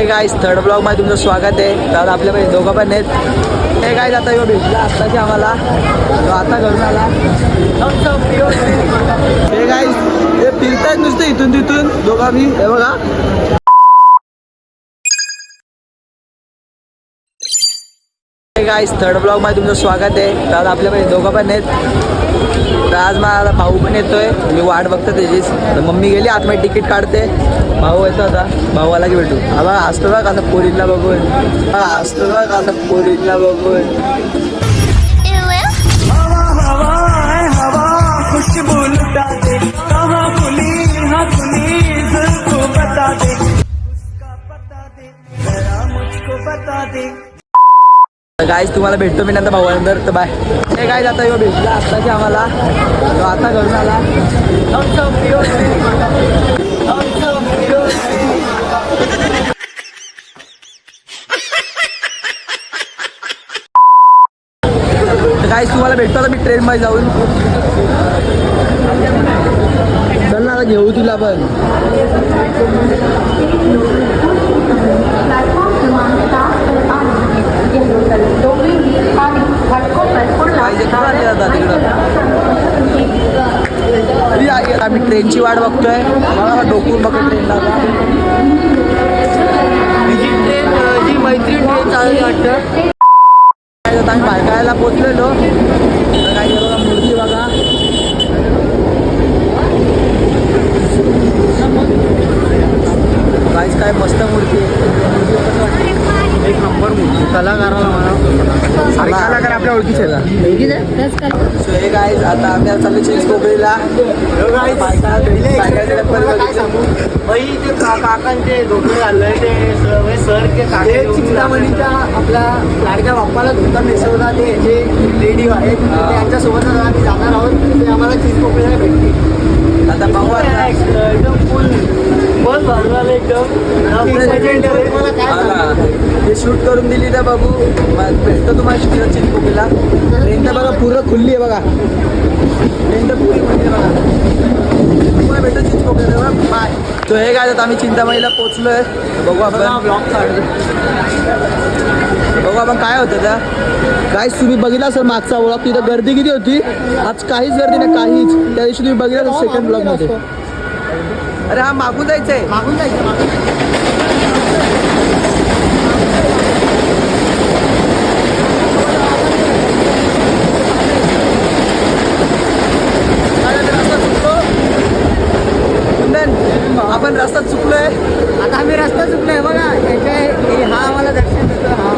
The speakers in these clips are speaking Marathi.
गाइस थर्ड ब्लॉग मध्ये तुमचं स्वागत आहे. तर आपल्याकडे दोघं पण आहेत. हे गाइस आता यो भेटला आत्ताची आम्हाला, तो आता घरून आला. हे गाइस हे फिरतायत नुसतं इथून तिथून दोघा मी. हे बघा गाइस थर्ड ब्लॉग मध्ये तुमचं स्वागत आहे. तर आपल्याकडे दोघं पण आहेत. तर आज मला भाऊ पण येतोय, मी वाट बघतो त्याचीच. तर मम्मी गेली आतमध्ये तिकीट काढते, भाऊ येतो आता. भाऊला की भेटू. आबा असतो बघ असं पोरीला बघून, असतो बघ असं पोरीला बघून. गाईज तुम्हाला भेटतो मी नंतर भावानंतर. तर बाय. हे गाईज आता यो भेटला आत्ताची आम्हाला, तो आता घरून आला. गाईज तुम्हाला भेटतो आता मी ट्रेन मध्ये जाऊन. चल ना आता घेऊ तुला पण. आम्ही ट्रेनची वाट बघतोय. मला डोकून बघतो ट्रेनला. जी मैत्रीण ट्रेन चालली वाटतं. आम्ही बायकायला पोचलेलो. काय केलं मूर्ती बघा. काहीच काय मस्त मूर्ती आहे. एक नंबर मूर्ती. कलाकाराला कलाकार आपल्या ओळखीचे का. सो हे गाईज आता आम्ही चाललो चीज कोकळीला. काकांचे धोके झाले ते सर ते चिंतामणीच्या आपल्या लाडक्या बाप्पाला धोका नेसवला. ते जे लेडी आहेत त्यांच्यासोबतच आम्ही जाणार आहोत. ते आम्हाला चीज कोकळीला भेटली. आता पाहू एकदम फुल बस भरला एकदम. ते शूट करून दिली तर बघू भेटतो तुम्हाला चीज कोकळीला. ट्रेन तर बघा पूर्ण खुल्ली आहे बघा. ट्रेन तर पुरी खुल्ली आहे बघा. तुम्हाला भेटतो चीज कोकळीला. बाय. तो हे काय आम्ही चिंतामणीला पोचलोय. बघू आपण ब्लॉग काढू. बघू आपण काय होतं त्या. काहीच तुम्ही बघितला सर मागचा ब्लॉग. तिथं गर्दी किती होती. आज काहीच गर्दी नाही, काहीच. त्या दिवशी तुम्ही बघितला सेकंड ब्लॉग मध्ये. अरे हा मागून जायचंय, मागून जायचं. आपण रस्ता चुकलोय. आता आम्ही रस्ता चुकलोय बघा. हा आम्हाला दर्शन देतो. हा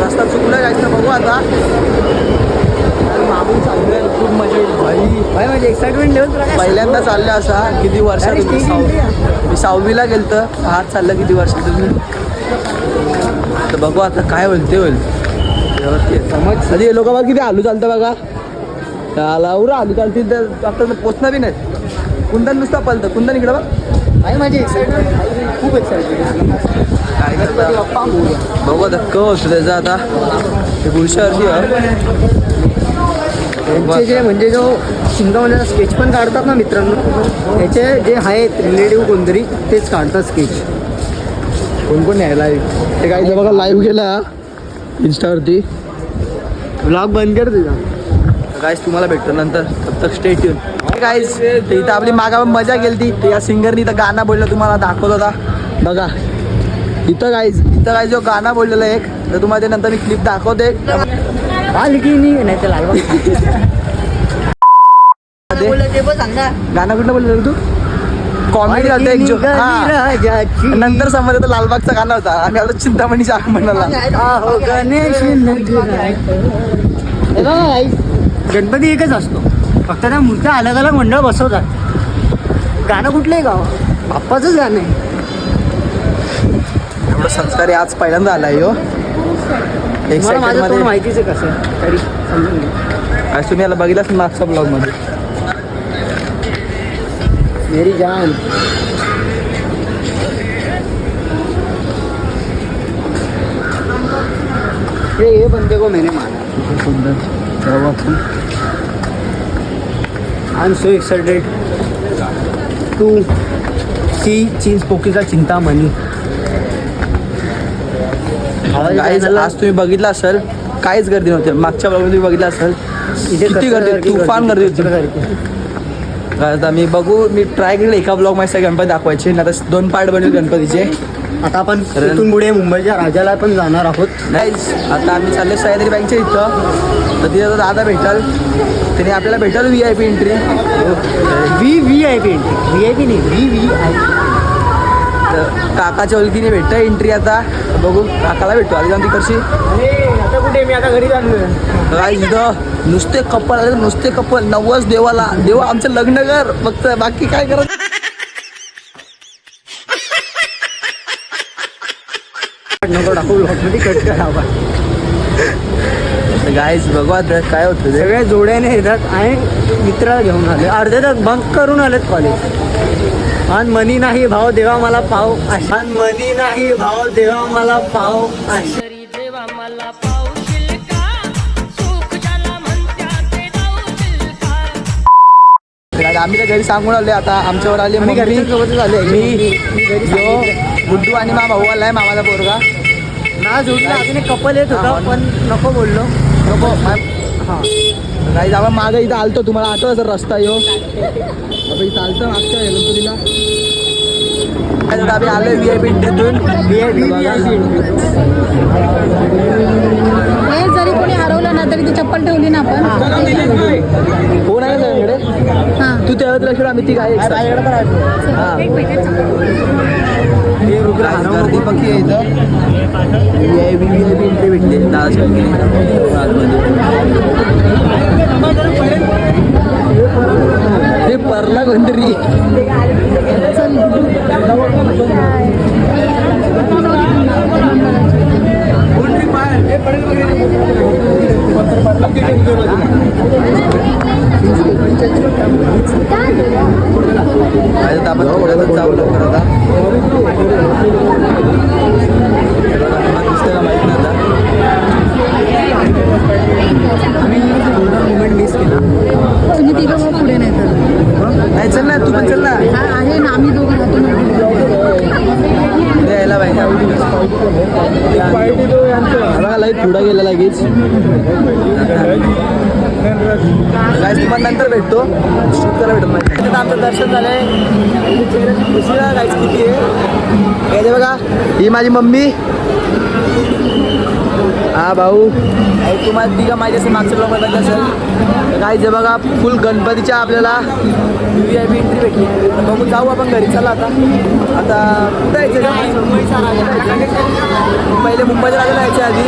रस्ता चुकलोय काय तर बघू आता. मागून चाललोय. खूप मजा येईल भाई. म्हणजे एक्साइटमेंट लेवल पहिल्यांदा चाललं असा. किती वर्षात मी 6वीला गेलतं. हात चाललं किती वर्षात तुम्ही. तर बघू आता काय होईल ते होईल. समज हे लोक बघा किती आलू चालतं बघा. त्याला उरा आलू चालतील तर आता पोचणार बी नाही. कुंदन नुसतं पलतं. कुंदन इकडं बघ. आहे माझी एक्साइटमेंट खूप एक्साइटमेंट. काय करता बघू आता क होतं त्याचं. आता ते पुरुषावरती त्यांचे जे म्हणजे जो शिंगामध्ये स्केच पण काढतात ना मित्रांनो, याचे जे आहेत रिलेटिव्ह कोणतरी तेच काढतात स्केच. कोण कोण आहे लाईव्ह. ते काही बघा लाईव्ह गेला इन्स्टावरती. ब्लॉग बंद कर तुझा. गाईस तुम्हाला भेटतो नंतर. तब तक स्टे ट्यून. गाईस इथं आपली मागा मजा केली ती. या सिंगरनी इथं गाणं बोललं तुम्हाला दाखवत होता बघा. इथं गाईज जो गाणं बोललेलं एक, तर तुम्हाला ते नंतर मी क्लिप दाखवते. नाही तर लालबाग गाणं कुठलं बोललेलं तू. कॉमेडी होतं एक जो. नंतर समजलं लालबागचं गाणं होता. आम्ही आता चिंतामणीच्या आग म्हणाला. गणपती एकच असतो, फक्त त्या मूर्त्या अलग अलग मंडळ बसवतात. गाणं कुठलंही गाव बाप्पाचंच गाणं आहे. एवढं संस्कार आज पहिल्यांदा आला यो. एक सेकंड मध्ये माहितीच आहे कसं तरी समजून घे. आज तुम्ही याला बघितलाच मागच्या ब्लॉग मध्ये. मेरी जान ये बंदे को मैंने माना. I am so excited to see चीज पोकीचा चिंतामणी. गाईज आज तुम्ही बघितलं असेल काहीच गर्दी नव्हती. मागच्या ब्लॉग तुम्ही बघितलं असेल किती गर्दी, तुफान गर्दी होती. आता मी बघू, मी ट्राय केलं एका ब्लॉग मध्ये गणपती दाखवायचे. आता 2 पार्ट बनवले गणपतीचे. आता आपण इथून पुढे मुंबईच्या राजाला पण जाणार आहोत. गाईज आता आम्ही चालले सह्याद्री बँकच्या इथं. तर तिथे दादा भेटाल, त्याने आपल्याला भेटाल VIP entry. VIP entry, VIP नाही VVIP. तर काकाच्या ओळखीने भेटतं एंट्री. आता बघू काकाला भेटतो आधी जाऊन तिकडची. आता कुठे मी आता घरी चाललोय. गाईज इथं नुसते कपल आले, नुसते कपल. नवस देवाला, देवा आमचं लग्न कर फक्त, बाकी काय करत. नको टाकू ब्लॉगमध्ये, कट करावा. गाईज बघू आता काय होतं ते. सगळ्या जोड्याने येतात आणि मित्राला घेऊन आले. अर्धे तर बंक करून आलेत कॉलेज. आणि मनी नाही भाव देवा मला पाव, आणि मनी नाही भाव देवा मला पाव. देवा मला पावशील का, सुख ज्याला म्हणत्यात ते गावशील का. आम्ही तर घरी सांगून आले. आता आमच्यावर आले आम्ही मम्मी, घरच्यांसोबतच आले. मी यो गुड्डू आणि मा भाऊ आलाय, मामाचा पोरगा. ना जोडीला अजून एक कपल येत होता पण नको बोललो. नको हां काही आपण मागं इथं आलतो, तुम्हाला आठवत सर रस्ता यो आपण इथं आलतो मागच्या गणपतीला. आम्ही आलोय VIP एंट्रीतून. जरी कोणी हरवलं ना तरी ती चप्पल ठेवली ना आपण. कोण आहे सगळ्याकडे? हां तू त्यावेळेस लक्ष आम्ही ती काय हां गर्दी पक्की आहे इथं. VIP एंट्री भेटली दादाच्या हे परला कोणतरी. आपण थोड्याच जाऊ लवकर आता. दिसतं का माहीत नाही आता. आम्ही मुवमेंट मिस केला. तुम्ही तिघं मग पुढे नाही तर नाही चल ना, तू पण चल ना. हा आहे ना, आम्ही दोघं राहतो ना. यायला पाहिजे बघा. लाईट पुढं गेला लगेच. काय तुम्हाला नंतर भेटतो, शूट करायला भेटत नाही. आता आमचं दर्शन झालंय. दुसरा गाईच किती आहे यायचे बघा. ही माझी मम्मी, हा भाऊ. तुम्हाला तिघा माहिती असेल, मागच्या ब्लॉग बघायचं असेल. गाईच बघा फुल गणपतीच्या आपल्याला VIP एंट्री भेटली. बघू जाऊ आपण घरी. चला आता. आता कुठं यायचं? मुंबईचा राजा. पहिले मुंबईच्या राजाला यायच्या आधी.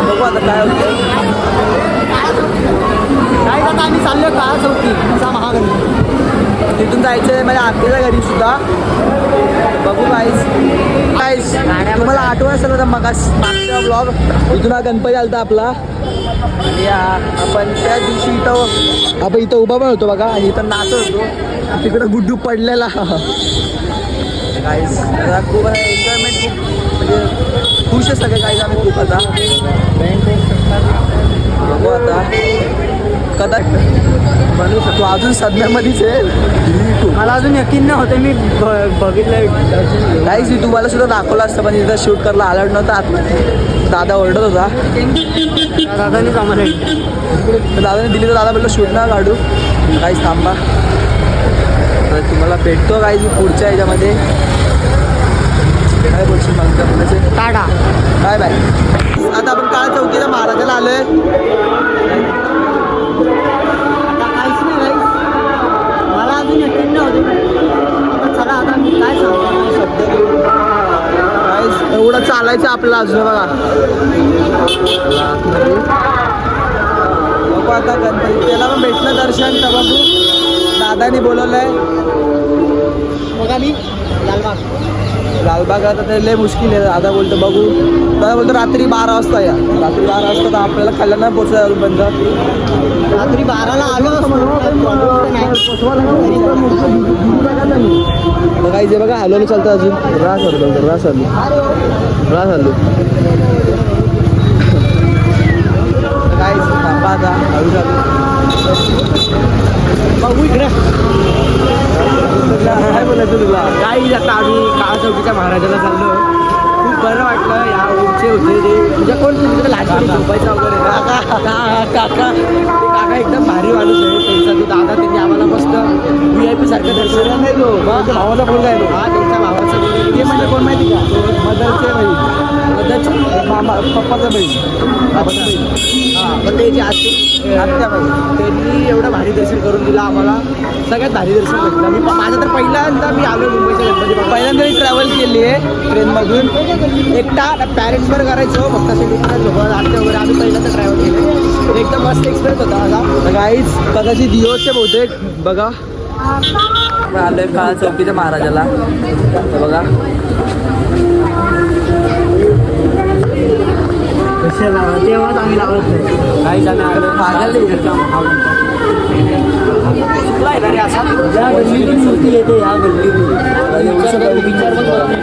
बघू आता काय होतं. काय आता आम्ही चाललो काळा चौकी असा महागणी. तिथून जायचं आहे माझ्या आत्याच्या घरी सुद्धा. बघू गाईस. तुम्हाला आठवण असेल आता मागचा ब्लॉग, इथून हा गणपती आलता आपला. आणि आपण त्या दिवशी इथं आपण इथं उभा पण होतो बघा, आणि इथं नाचत होतो. तिकडं गुड्डू पडलेला. गाईस खूप एन्जॉयमेंट, खूप म्हणजे खुश आहे सगळे गाईज आम्ही खूप. आता बघू आता कदा बनवू शकतो. अजून सध्यामध्येच आहे. मला अजून यकीन नाही होते. मी बघितलं काहीच मी तुम्हाला सुद्धा दाखवलं असतं, पण इथं शूट करायला आलं नव्हतं. दादा ओरडत होता. दादानीच आम्हाला तर दादाने दिली तर दादा म्हटलं शूट ना काढू. काहीच थांबा, तर तुम्हाला भेटतो काहीच मी पुढच्या ह्याच्यामध्ये. काय बोलशील मग टाटा बाय बाय. आता आपण काळ चौकीला महाराजाला आलोय. आता काहीच नाही गाईस. मला अजून यकीन नाही होते. चला आता मी काय सांगतो शब्द काहीच एवढं चालायचं आपलं अजून बघा. बघू आता गणपती त्याला पण भेटलं दर्शन. तर बघू दादानी बोलवलंय. मग आम्ही लालबाग आता ते लय मुश्किल आहे. दादा बोलतो बघू. दादा बोलतो रात्री 12 वाजता या. रात्री 12 वाजता तर आपल्याला खाल्लं नाही पोचलं बंद. रात्री 12ला आलो काही जे बघा हलवलं चालतं अजून. रास आलो रास आलो. काय थांबा आता हळू चालू. बघू इकडे काय बोलायचं तुला? काही आता आम्ही काळा चौकीच्या महाराजाला चाललो. खूप बरं वाटलं. या होते ते म्हणजे कोण तुझ्या लहानपणी झोपायचं वगैरे काका एकदम भारी माणूस आहे त्यांचा तो दादा त्यांनी आम्हाला मस्त VIP सारखं दर्शन नाही तो भावाचा मुलगा आहे हा त्यांच्या भावाचा ते म्हणजे कोण माहिती का मदरचे बहीण मदरचे मामा पप्पाचा बहीण बाबाचा बहीण हां पण त्याची आत्या बहीण त्यांनी एवढं भारी दर्शन करून दिलं आम्हाला सगळ्यात भारी दर्शन भेटलं मी माझं तर पहिल्यांदा मी आलो मुंबईच्या गणपती पहिल्यांदा मी ट्रॅव्हल केली आहे ट्रेनमधून एकटा पॅरेंट्सवर करायचो फक्त असे झोपत आमच्या वगैरे आम्ही पहिल्यांदा ट्रॅव्हल केलं एकदम मस्त एक्सपिरियन्स होता माझा काहीच कदाचित दिवसचे बहुतेक बघा आलो आहे काळा चौकीच्या महाराजाला तर बघा तेव्हाच आम्ही लावत नाही काहीच आम्ही आलो या गल्लीतून मूर्ती येते या गल्लीतून विचार पण करत नाही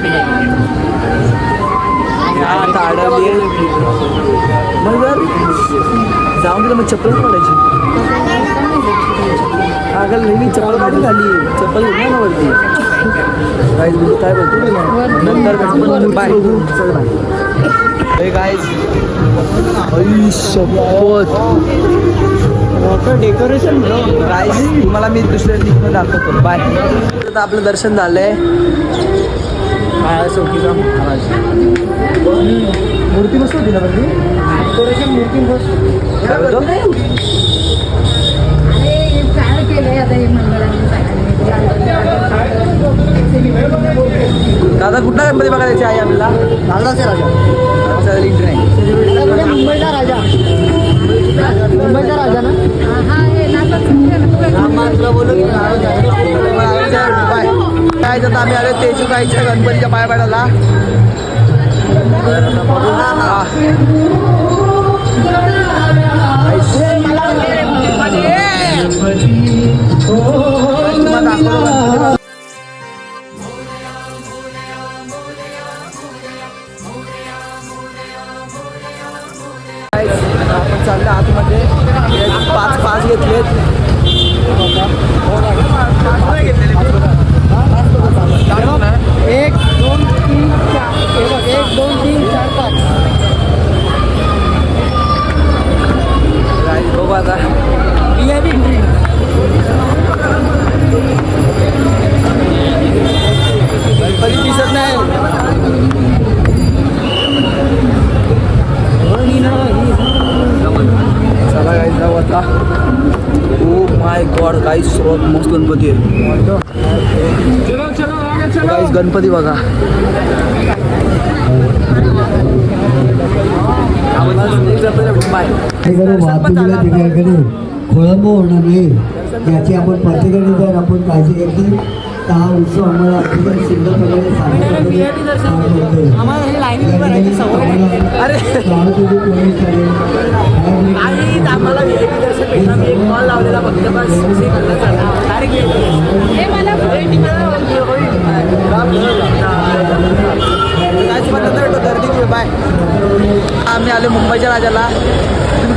मग जर जाऊन दिलं मग चप्पल पडायची अगं नेहमी चप्पल काढून झाली चप्पल घेणार ना वरती काय बोलतो नंतर बाय गाईज डेकोरेशन गाईज तुम्हाला मी दुसऱ्या लिंकमध्ये दाखवतो बाय आता आपलं दर्शन झालंय चौकीचा महाराज मूर्ती मस्त होती ना डेकोरेशन मूर्ती मस्त काय बोलतो दादा कुठला गणपती बघायची आहे आपल्याला लालदाचे राजा एंट्री नाही मुंबईचा राजा ना काय जातं आम्ही आलो तेजू गाईच्या गणपतीच्या पाया पडायला आपण चाललं आतमध्ये 5 घेतलेत 1 2 3 4 5 बघू आता गणपती दिसत नाही चला गाईस जाऊ आता ओ माय गॉड गाईस सर्वात मस्त गणपती आहे गाईस गणपती बघा वाहतुकीला तिकडे खोळंब होणार नाही याची आपण प्रत्येकाने जर आपण काळजी घेतली तर हा उत्सव आम्हाला अतिशय सुंदर प्रकारे बाय आम्ही आलो मुंबईच्या राजाला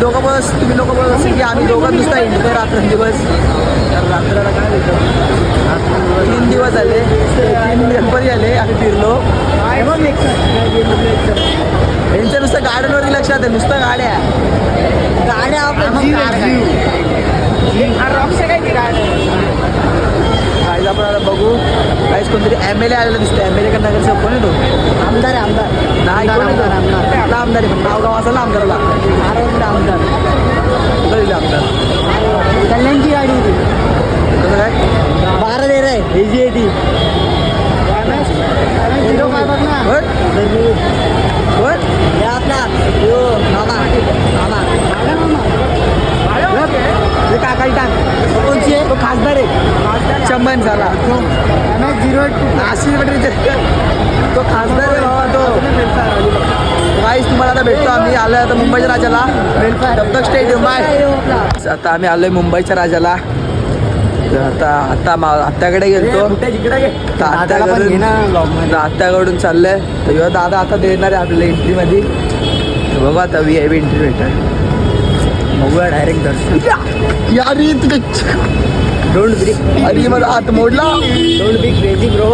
तुम्ही लोक बोलत असेल की आम्ही दोघं नुसता हिंडतो रात्रंदिवस रात्राला काय देतो 3 दिवस झाले 3 गणपती आले आम्ही फिरलो यांचं नुसतं गाड्यांवरती लक्षात आहे नुसतं गाड्या काहीच आपण आता बघू काहीच कोणतरी MLA आलेलं दिसतं MLA का नगरसेवक कोण येतो आमदार नाही कोण येतो आमदार आहे पण नावगाव असेल आमदाराला आमदार कल्याणची गाडी होती कसं काय 12 दे रे ही जी आहे ती 05 बघ ना आपला काकाई टाक कोणची आहे तो खासदार आहे चंबन झाला 08 तो खासदार आहे बाबा तो काहीच तुम्हाला आता भेटतो आम्ही आलोय आता मुंबईच्या राजाला दत्तक स्टेडियम बाय आता आम्ही आलोय मुंबईच्या राजाला आता आत्याकडे गेलतो आत्याकडून चाललंय तर दादा आता देणार आहे आपल्याला एंट्रीमध्ये बघू आता VIP एंट्री भेटणार बघूया डायरेक्ट दर्शन यार डोंट बी अरे मला हात मोडला डोंट बी क्रेझी ब्रो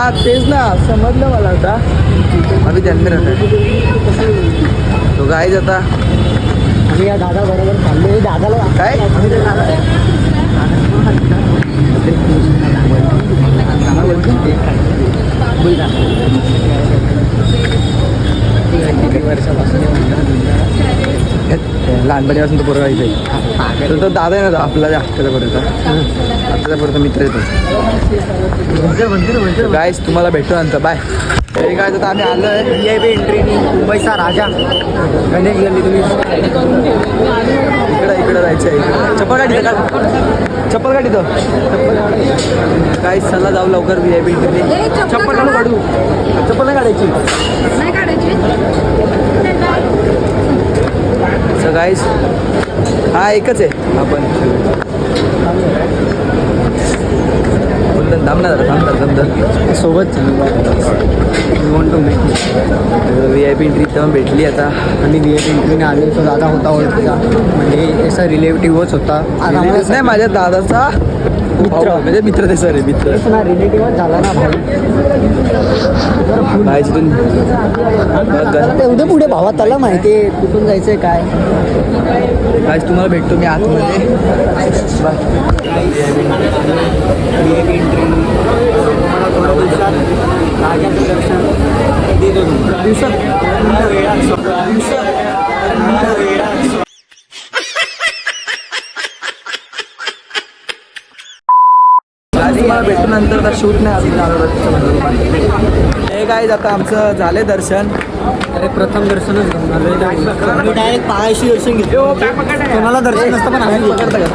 हा तेच ना समजलं मला आता अभि त्यांनी राहतात तो काय जाता आम्ही या दादा बरोबर चाललो दादाला काय लहानपणीपासून तो पोरगा इथे तो दादा आहे ना आपला हक्काचा पोरगा आत्ताचा पोरगा मित्र येतो गाईस तुम्हाला भेटतो नंतर बाय हे काय तर आम्ही आलो आहे VIP एंट्रीनी मुंबईचा राजा गणेश गल्ली तुम्ही इकडं जायचं आहे चप्पल काढी चप्पल काढी तो काय चला जाऊ लवकर VIP एंट्री चप्पल काढू काढू चप्पल नाही काढायची नाही काढायची सो गाईस हा एकच आहे आपण थांबणार सोबत VIP एंट्री तेव्हा भेटली आता आणि VIP एंट्रीने आले तो दादा होता ओळखीचा म्हणजे असा रिलेटिव्हच होता आज आम्हाला नाही माझ्या दादाचा मित्र. म्हणजे मित्र ते सर मित्र रिलेटिव्हच झाला ना भाऊ बाहेरतून एवढे पुढे भावा त्याला माहिती आहे कुठून जायचंय काय आज तुम्हाला भेटतो मी आतमध्ये तुम्हाला भेटून नंतर तर शूट नाही हे काय आता आमचं झाले दर्शन अरे प्रथम दर्शनच घेऊन डायरेक्ट पायाशी दर्शन घेतो कोणाला दर्शन नसतं पण आम्ही पकडता का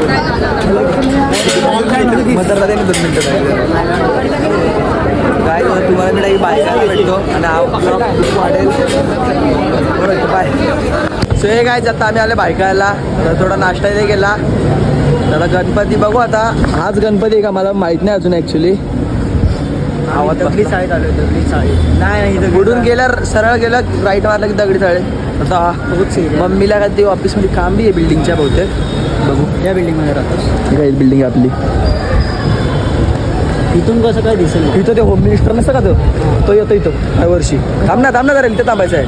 मतरला त्याने 2 मिनिटं काय तुम्हाला मी डायरेक्ट बायकाला भेटतो आणि वाढेल बरोबर बाय सो हे काय आता आम्ही आले बायकायला तर थोडा नाश्ता इथे गेला तर गणपती बघू आता हाच गणपती आहे का मला माहित नाही अजून ॲक्च्युली दगडी चाळीत आलो दगडी चाळीत नाही बुडून गेल्यावर सरळ गेलं राईट मारलं की दगडी चाळे आता मम्मीला काय ते ऑफिसमध्ये काम बी आहे बिल्डिंगच्या बहुतेक बघू या बिल्डिंगमध्ये राहतो काय बिल्डिंग आपली इथून कसं काय दिसेल इथं ते होम मिनिस्टर नसतं का तो येतो इथं ह्या वर्षी थांब ना जरा इथं थांबायचं आहे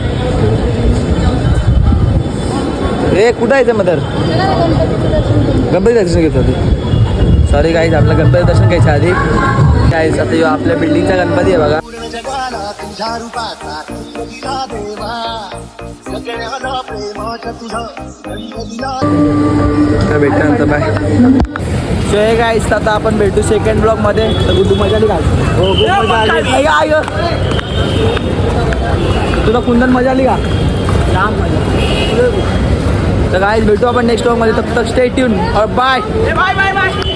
ए कुठं आहे ते मदर गणपती दर्शन घेतो आधी सॉरी गाईज आपलं गणपती दर्शन घ्यायच्या आधी काय आता यो आपल्या बिल्डिंगचा गणपती आहे बघा काय भेटल्यानंतर बाय सो हे गाईज आता आपण भेटू सेकंड ब्लॉक मध्ये तर गुड्डू मजा आली का हो मजा आली तुला कुंदन मजा आली का जाम मजा तर गाईज भेटू आपण नेक्स्ट ब्लॉग मध्ये तब तक स्टे ट्यून और बाय बाय बाय बाय